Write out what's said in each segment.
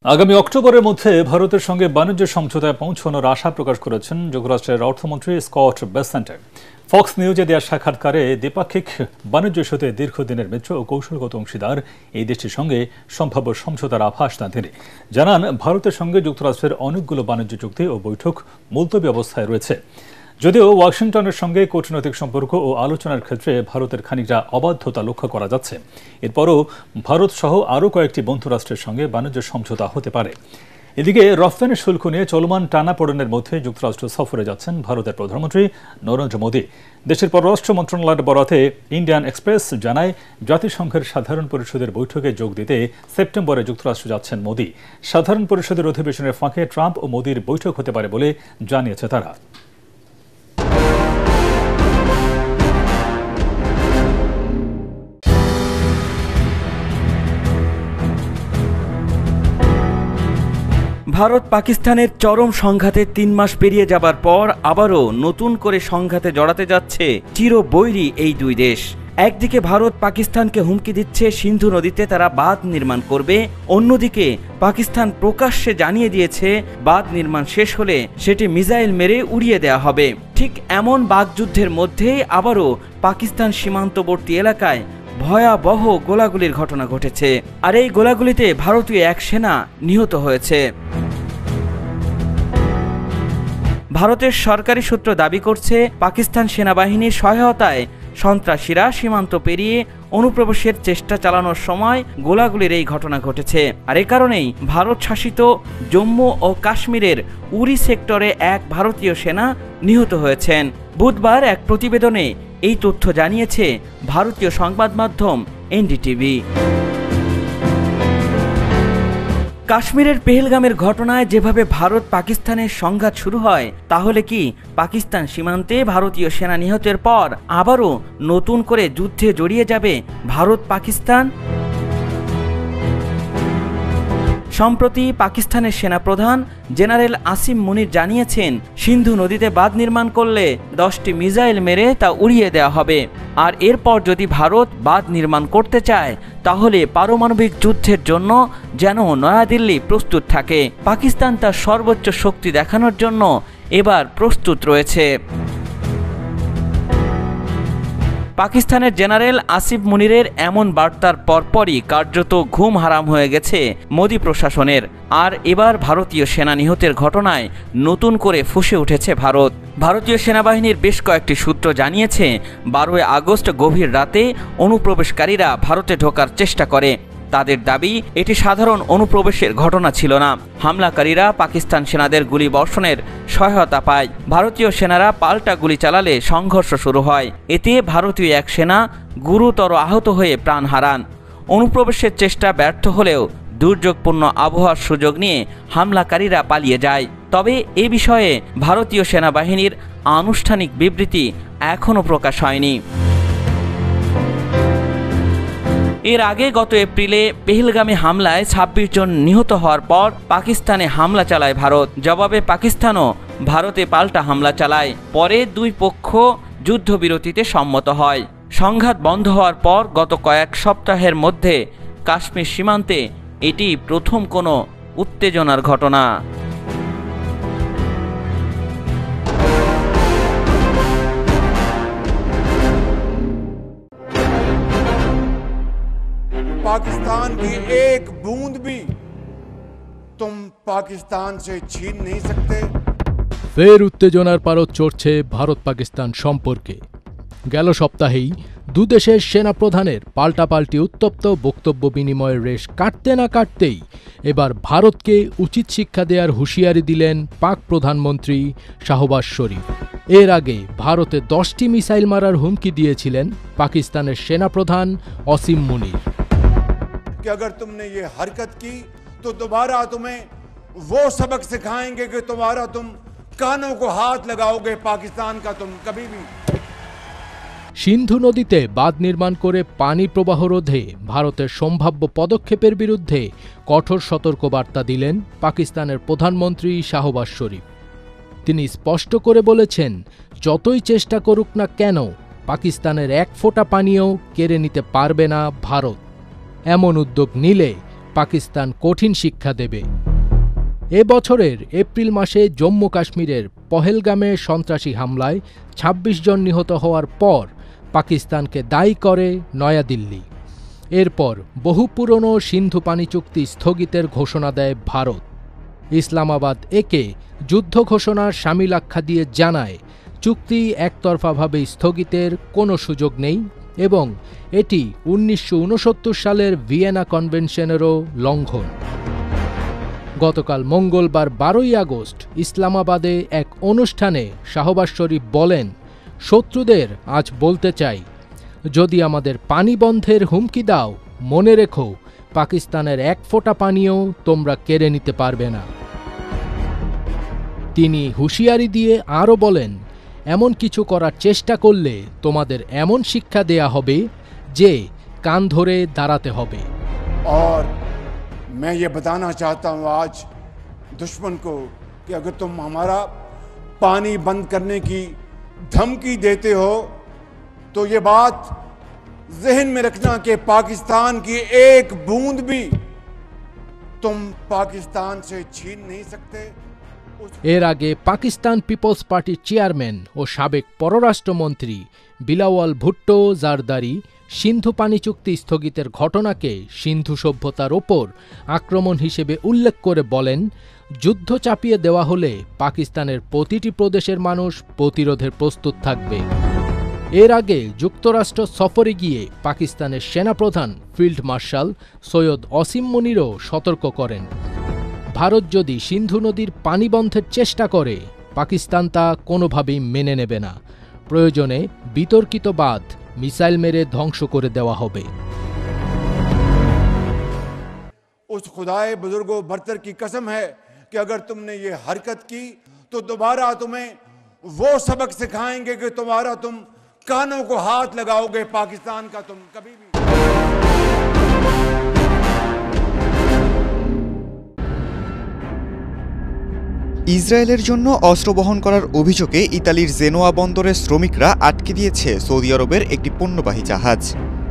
আগামী অক্টোবরের মধ্যে ভারতের সঙ্গে বাণিজ্য সমঝোতায় পৌঁছানোর আশা প্রকাশ করেছেন যুক্তরাষ্ট্রের অর্থমন্ত্রী স্কট বেসেন্ট। ফক্স নিউজে দেওয়া সাক্ষাৎকারে দ্বিপাক্ষিক বাণিজ্য ইস্যুতে দীর্ঘদিনের মিত্র ও কৌশলগত অংশীদার এই দেশটির সঙ্গে সম্ভাব্য সমঝোতার আভাস দেন তিনি। জানান, ভারতের সঙ্গে যুক্তরাষ্ট্রের অনেকগুলো বাণিজ্য চুক্তি ও বৈঠক মুলতবি অবস্থায় রয়েছে। যদিও ওয়াশিংটনের সঙ্গে কূটনৈতিক সম্পর্ক ও আলোচনার ক্ষেত্রে ভারতের খানিকটা অবাধ্যতা লক্ষ্য করা যাচ্ছে, এরপরও ভারত সহ আরও কয়েকটি বন্ধু রাষ্ট্রের সঙ্গে বাণিজ্য সমঝোতা হতে পারে। এদিকে রফতানি শুল্ক নিয়ে চলমান টানাপোড়েনের মধ্যে যুক্তরাষ্ট্র সফরে যাচ্ছেন ভারতের প্রধানমন্ত্রী নরেন্দ্র মোদী। দেশের পররাষ্ট্র মন্ত্রণালয়ের বরাতে ইন্ডিয়ান এক্সপ্রেস জানায়, জাতিসংঘের সাধারণ পরিষদের বৈঠকে যোগ দিতে সেপ্টেম্বরে যুক্তরাষ্ট্র যাচ্ছেন মোদী। সাধারণ পরিষদের অধিবেশনের ফাঁকে ট্রাম্প ও মোদীর বৈঠক হতে পারে বলে জানিয়েছে তারা। ভারত পাকিস্তানের চরম সংঘাতে ৩ মাস পেরিয়ে যাবার পর আবারও নতুন করে সংঘাতে জড়াতে যাচ্ছে চিরবৈরী এই দুই দেশ। একদিকে ভারত পাকিস্তানকে হুমকি দিচ্ছে সিন্ধু নদীতে তারা বাঁধ নির্মাণ করবে, অন্যদিকে পাকিস্তান প্রকাশ্যে জানিয়ে দিয়েছে বাঁধ নির্মাণ শেষ হলে সেটি মিসাইল মেরে উড়িয়ে দেওয়া হবে। ঠিক এমন বাকযুদ্ধের মধ্যেই আবারও পাকিস্তান সীমান্তবর্তী এলাকায় ভয়াবহ গোলাগুলির ঘটনা ঘটেছে, আর এই গোলাগুলিতে ভারতীয় এক সেনা নিহত হয়েছে। ভারতের সরকারি সূত্র দাবি করছে, পাকিস্তান সেনাবাহিনীর সহায়তায় সন্ত্রাসীরা সীমান্ত পেরিয়ে অনুপ্রবেশের চেষ্টা চালানোর সময় গোলাগুলির এই ঘটনা ঘটেছে। আর এ কারণেই ভারত শাসিত জম্মু ও কাশ্মীরের উরি সেক্টরে এক ভারতীয় সেনা নিহত হয়েছেন। বুধবার এক প্রতিবেদনে এই তথ্য জানিয়েছে ভারতীয় সংবাদ মাধ্যম এনডিটিভি। কাশ্মীরের পেহেলগামের ঘটনায় যেভাবে ভারত পাকিস্তানের সংঘাত শুরু হয়, তাহলে কি পাকিস্তান সীমান্তে ভারতীয় সেনা নিহতের পর আবারও নতুন করে যুদ্ধে জড়িয়ে যাবে ভারত পাকিস্তান? সম্প্রতি পাকিস্তানের সেনাপ্রধান জেনারেল আসিম মুনির জানিয়েছেন, সিন্ধু নদীতে বাঁধ নির্মাণ করলে 10টি মিসাইল মেরে তা উড়িয়ে দেওয়া হবে। আর এরপর যদি ভারত বাঁধ নির্মাণ করতে চায়, তাহলে পারমাণবিক যুদ্ধের জন্য যেন নয়াদিল্লি প্রস্তুত থাকে। পাকিস্তান তার সর্বোচ্চ শক্তি দেখানোর জন্য এবার প্রস্তুত রয়েছে। পাকিস্তানের জেনারেল আসিফ মুনিরের এমন বার্তার পরপরই কার্যত ঘুম হারাম হয়ে গেছে মোদী প্রশাসনের। আর এবার ভারতীয় সেনা নিহতের ঘটনায় নতুন করে ফুঁসে উঠেছে ভারত। ভারতীয় সেনাবাহিনীর বেশ কয়েকটি সূত্র জানিয়েছে, 12 আগস্ট গভীর রাতে অনুপ্রবেশকারীরা ভারতে ঢোকার চেষ্টা করে। তাদের দাবি, এটি সাধারণ অনুপ্রবেশের ঘটনা ছিল না। হামলাকারীরা পাকিস্তান সেনাদের গুলি বর্ষণের সহায়তা পায়। ভারতীয় সেনারা পাল্টা গুলি চালালে সংঘর্ষ শুরু হয়। এতে ভারতীয় এক সেনা গুরুতর আহত হয়ে প্রাণ হারান। অনুপ্রবেশের চেষ্টা ব্যর্থ হলেও দুর্যোগপূর্ণ আবহাওয়ার সুযোগ নিয়ে হামলাকারীরা পালিয়ে যায়। তবে এ বিষয়ে ভারতীয় সেনাবাহিনীর আনুষ্ঠানিক বিবৃতি এখনও প্রকাশ হয়নি। এর আগে গত এপ্রিলে পেহেলগামে হামলায় 26 জন নিহত হওয়ার পর পাকিস্তানে হামলা চালায় ভারত। জবাবে পাকিস্তানও ভারতে পাল্টা হামলা চালায়। পরে দুই পক্ষ যুদ্ধবিরতিতে সম্মত হয়। সংঘাত বন্ধ হওয়ার পর গত কয়েক সপ্তাহের মধ্যে কাশ্মীর সীমান্তে এটি প্রথম কোনো উত্তেজনার ঘটনা। पाकिस्तान की एक बूंद भी तुम पाकिस्तान से छीन नहीं सकते। ফের উত্তেজনার পারদ চড়ছে ভারত পাকিস্তান সম্পর্কে। গেল সপ্তাহেই দুদেশের সেনাপ্রধানের পাল্টাপাল্টি উত্তপ্ত বক্তব্য বিনিময়ের রেশ কাটতে না কাটতেই এবার ভারতকে উচিত শিক্ষা দেওয়ার হুঁশিয়ারি দিলেন পাক প্রধানমন্ত্রী শাহবাজ শরীফ। এর আগে ভারতে 10টি মিসাইল মারার হুমকি দিয়েছিলেন পাকিস্তানের সেনাপ্রধান আসিম মুনির। कि अगर तुमने ये हरकत की तो दोबारा तुम्हें वो सबक सिखाएंगे कि तुम्हारा तुम कानों को हाथ लगाओगे पाकिस्तान का तुम कभी भी। সিন্ধু নদীতে বাঁধ নির্মাণ করে পানি প্রবাহ রোধে ভারতের সম্ভাব্য পদক্ষেপের বিরুদ্ধে কঠোর সতর্কবার্তা দিলেন পাকিস্তানের প্রধানমন্ত্রী শাহবাজ শরীফ। তিনি স্পষ্ট করে বলেছেন, যতই চেষ্টা করুক না কেন পাকিস্তানের এক ফোঁটা পানিও কেড়ে নিতে পারবে না ভারত। এমন উদ্যোগ নিলে পাকিস্তান কঠিন শিক্ষা দেবে। এ বছরের এপ্রিল মাসে জম্মু কাশ্মীরের পহেলগামে সন্ত্রাসী হামলায় ২৬ জন নিহত হওয়ার পর পাকিস্তানকে দায়ী করে নয়াদিল্লি। এরপর বহু পুরনো সিন্ধু পানি চুক্তি স্থগিতের ঘোষণা দেয় ভারত। ইসলামাবাদ একে যুদ্ধ ঘোষণার শামিল আখ্যা দিয়ে জানায়, চুক্তি একতরফাভাবে স্থগিতের কোনো সুযোগ নেই এবং এটি ১৯৬৯ সালের ভিয়েনা কনভেনশনেরও লঙ্ঘন। গতকাল মঙ্গলবার ১২ই আগস্ট ইসলামাবাদে এক অনুষ্ঠানে শাহবাজ শরীফ বলেন, শত্রুদের আজ বলতে চাই, যদি আমাদের পানি বন্ধের হুমকি দাও, মনে রেখো পাকিস্তানের এক ফোঁটা পানিও তোমরা কেড়ে নিতে পারবে না। তিনি হুঁশিয়ারি দিয়ে আরও বলেন, এমন কিছু করার চেষ্টা করলে তোমাদের এমন শিক্ষা দেয়া হবে যে কান ধরে দাঁড়াতে হবে। और मैं ये बताना चाहता हूँ आज दुश्मन को कि अगर तुम हमारा पानी बंद करने की धमकी देते हो तो ये बात जहन में रखना कि पाकिस्तान की एक बूंद भी तुम पाकिस्तान से छीन नहीं सकते। এর আগে পাকিস্তান পিপলস পার্টির চেয়ারম্যান ও সাবেক পররাষ্ট্রমন্ত্রী বিলাওয়াল ভুট্টো জারদারি সিন্ধু পানি চুক্তি স্থগিতের ঘটনাকে সিন্ধু সভ্যতার ওপর আক্রমণ হিসেবে উল্লেখ করে বলেন, যুদ্ধ চাপিয়ে দেওয়া হলে পাকিস্তানের প্রতিটি প্রদেশের মানুষ প্রতিরোধের প্রস্তুত থাকবে। এর আগে যুক্তরাষ্ট্র সফরে গিয়ে পাকিস্তানের সেনাপ্রধান ফিল্ড মার্শাল সৈয়দ অসীম মুনিরও সতর্ক করেন, ভারত যদি সিন্ধু নদীর পানি বন্ধের চেষ্টা করে পাকিস্তান তা কোনোভাবেই মেনে নেবে না, প্রয়োজনে বিতর্কিত বাঁধ মিসাইল মেরে ধ্বংস করে দেওয়া হবে। उस खुदाए बुजुर्गो बरतर की कसम है कि अगर तुमने ये हरकत की तो दोबारा तुम्हें वो सबक सिखाएंगे कि तुम कानों को हाथ लगाओगे पाकिस्तान का तुम कभी भी। ইসরায়েলের জন্য অস্ত্র বহন করার অভিযোগে ইতালির জেনোয়া বন্দরের শ্রমিকরা আটকে দিয়েছে সৌদি আরবের একটি পণ্যবাহী জাহাজ।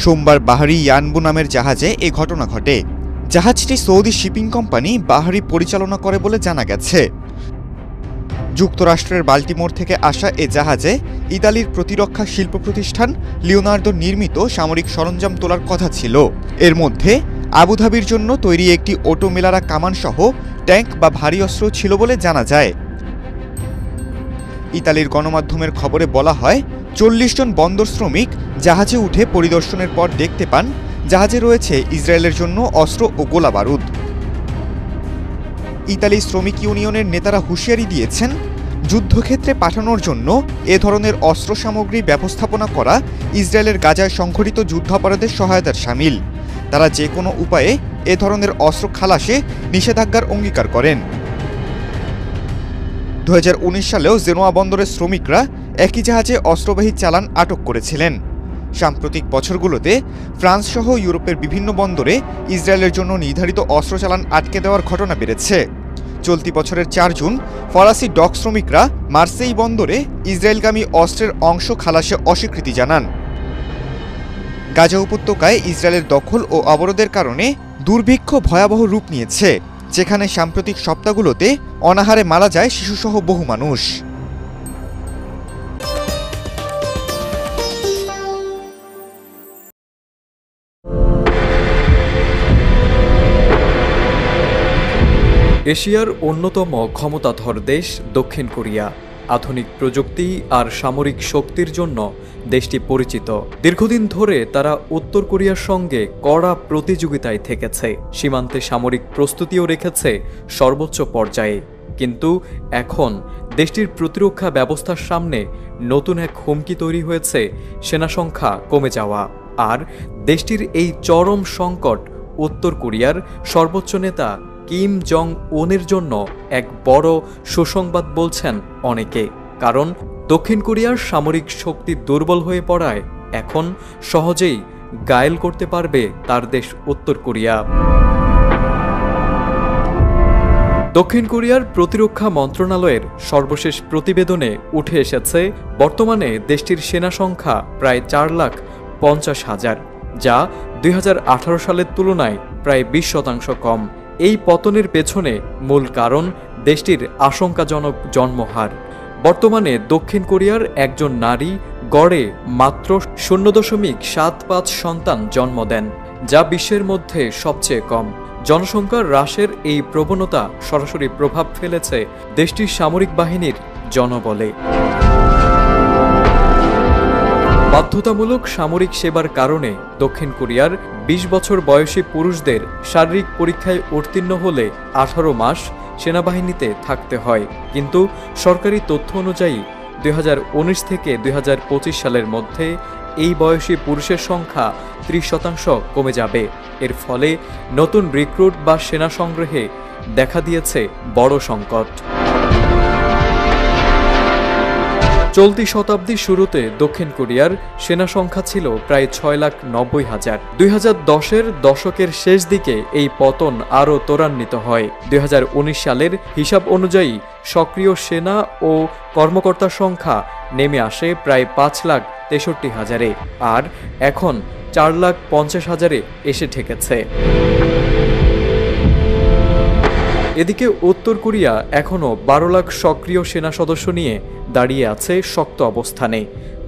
সোমবার বাহারি ইয়ানবু নামের জাহাজে এ ঘটনা ঘটে। জাহাজটি সৌদি শিপিং কোম্পানি বাহারি পরিচালনা করে বলে জানা গেছে। যুক্তরাষ্ট্রের বাল্টিমোর থেকে আসা এ জাহাজে ইতালির প্রতিরক্ষা শিল্প প্রতিষ্ঠান লিওনার্দো নির্মিত সামরিক সরঞ্জাম তোলার কথা ছিল। এর মধ্যে আবুধাবির জন্য তৈরি একটি অটো মেলারা কামান সহ ট্যাঙ্ক বা ভারী অস্ত্র ছিল বলে জানা যায়। ইতালির গণমাধ্যমের খবরে বলা হয়, ৪০ জন বন্দর শ্রমিক জাহাজে উঠে পরিদর্শনের পর দেখতে পান জাহাজে রয়েছে ইসরায়েলের জন্য অস্ত্র ও গোলা বারুদ। ইতালি শ্রমিক ইউনিয়নের নেতারা হুঁশিয়ারি দিয়েছেন, যুদ্ধক্ষেত্রে পাঠানোর জন্য এ ধরনের অস্ত্র সামগ্রী ব্যবস্থাপনা করা ইসরায়েলের গাজায় সংঘটিত যুদ্ধাপরাধের সহায়তার শামিল। তারা যে কোনো উপায়ে এ ধরনের অস্ত্র খালাসে নিষেধাজ্ঞার অঙ্গীকার করেন। ২০১৯ সালেও জেনোয়া বন্দরের শ্রমিকরা একই জাহাজে অস্ত্রবাহী চালান আটক করেছিলেন। সাম্প্রতিক বছরগুলোতে ফ্রান্স সহ ইউরোপের বিভিন্ন বন্দরে ইসরায়েলের জন্য নির্ধারিত অস্ত্র চালান আটকে দেওয়ার ঘটনা বেড়েছে। চলতি বছরের ৪ জুন ফরাসি ডক শ্রমিকরা মার্সেই বন্দরে ইসরায়েলগামী অস্ত্রের অংশ খালাসে অস্বীকৃতি জানান। গাজা উপত্যকায় ইসরায়েলের দখল ও অবরোধের কারণে দুর্ভিক্ষ ভয়াবহ রূপ নিয়েছে, যেখানে সাম্প্রতিক সপ্তাহগুলোতে অনাহারে মারা যায় শিশুসহ বহু মানুষ। এশিয়ার অন্যতম ক্ষমতাধর দেশ দক্ষিণ কোরিয়া আধুনিক প্রযুক্তি আর সামরিক শক্তির জন্য দেশটি পরিচিত। দীর্ঘদিন ধরে তারা উত্তর কোরিয়ার সঙ্গে কড়া প্রতিযোগিতায় থেকেছে, সীমান্তে সামরিক প্রস্তুতিও রেখেছে সর্বোচ্চ পর্যায়ে। কিন্তু এখন দেশটির প্রতিরক্ষা ব্যবস্থার সামনে নতুন এক হুমকি তৈরি হয়েছে সেনা সংখ্যা কমে যাওয়া। আর দেশটির এই চরম সংকট উত্তর কোরিয়ার সর্বোচ্চ নেতা কিম জং উনের জন্য এক বড় সুসংবাদ বলছেন অনেকে। কারণ দক্ষিণ কোরিয়ার সামরিক শক্তি দুর্বল হয়ে পড়ায় এখন সহজেই গায়েল করতে পারবে তার দেশ উত্তর কোরিয়া। দক্ষিণ কোরিয়ার প্রতিরক্ষা মন্ত্রণালয়ের সর্বশেষ প্রতিবেদনে উঠে এসেছে, বর্তমানে দেশটির সেনা সংখ্যা প্রায় ৪,৫০,০০০। যা 2018 সালের তুলনায় প্রায় 20% কম। এই পতনের পেছনে মূল কারণ দেশটির আশঙ্কাজনক জন্মহার। বর্তমানে দক্ষিণ কোরিয়ার একজন নারী গড়ে মাত্র 0.75 সন্তান জন্ম দেন, যা বিশ্বের মধ্যে সবচেয়ে কম। জনসংখ্যার হ্রাসের এই প্রবণতা সরাসরি প্রভাব ফেলেছে দেশটির সামরিক বাহিনীর জনবলে। বাধ্যতামূলক সামরিক সেবার কারণে দক্ষিণ কোরিয়ার 20 বছর বয়সী পুরুষদের শারীরিক পরীক্ষায় উত্তীর্ণ হলে 18 মাস সেনাবাহিনীতে থাকতে হয়। কিন্তু সরকারি তথ্য অনুযায়ী 2019 থেকে 2025 সালের মধ্যে এই বয়সী পুরুষের সংখ্যা 30% কমে যাবে। এর ফলে নতুন রিক্রুট বা সেনা সংগ্রহে দেখা দিয়েছে বড় সংকট। চলতি শতাব্দীর শুরুতে দক্ষিণ কোরিয়ার সেনা সংখ্যা ছিল প্রায় 6,90,000। 2010-এর দশকের শেষ দিকে এই পতন আরও ত্বরান্বিত হয়। 2019 সালের হিসাব অনুযায়ী সক্রিয় সেনা ও কর্মকর্তার সংখ্যা নেমে আসে প্রায় 5,63,000-এ, আর এখন 4,50,000-এ এসে ঠেকেছে। এদিকে উত্তর কোরিয়া এখনও 12 লাখ সক্রিয় সেনা সদস্য নিয়ে দাঁড়িয়ে আছে শক্ত অবস্থানে।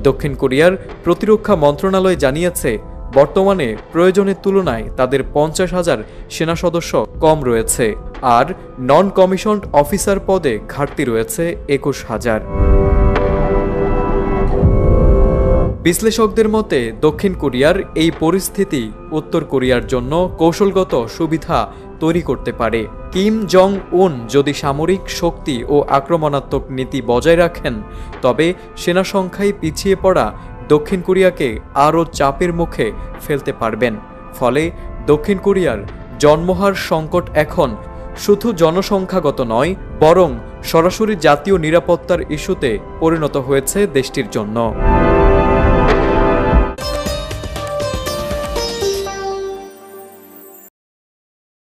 দক্ষিণ কোরিয়ার প্রতিরক্ষা মন্ত্রণালয় জানিয়েছে, বর্তমানে প্রয়োজনের তুলনায় তাদের 50,000 সেনা সদস্য কম রয়েছে, আর নন কমিশনড অফিসার পদে ঘাটতি রয়েছে 21,000। বিশ্লেষকদের মতে দক্ষিণ কোরিয়ার এই পরিস্থিতি উত্তর কোরিয়ার জন্য কৌশলগত সুবিধা তৈরি করতে পারে। কিম জং উন যদি সামরিক শক্তি ও আক্রমণাত্মক নীতি বজায় রাখেন, তবে সেনা সংখ্যায় পিছিয়ে পড়া দক্ষিণ কোরিয়াকে আরও চাপের মুখে ফেলতে পারবেন। ফলে দক্ষিণ কোরিয়ার জন্মহার সংকট এখন শুধু জনসংখ্যাগত নয়, বরং সরাসরি জাতীয় নিরাপত্তার ইস্যুতে পরিণত হয়েছে দেশটির জন্য।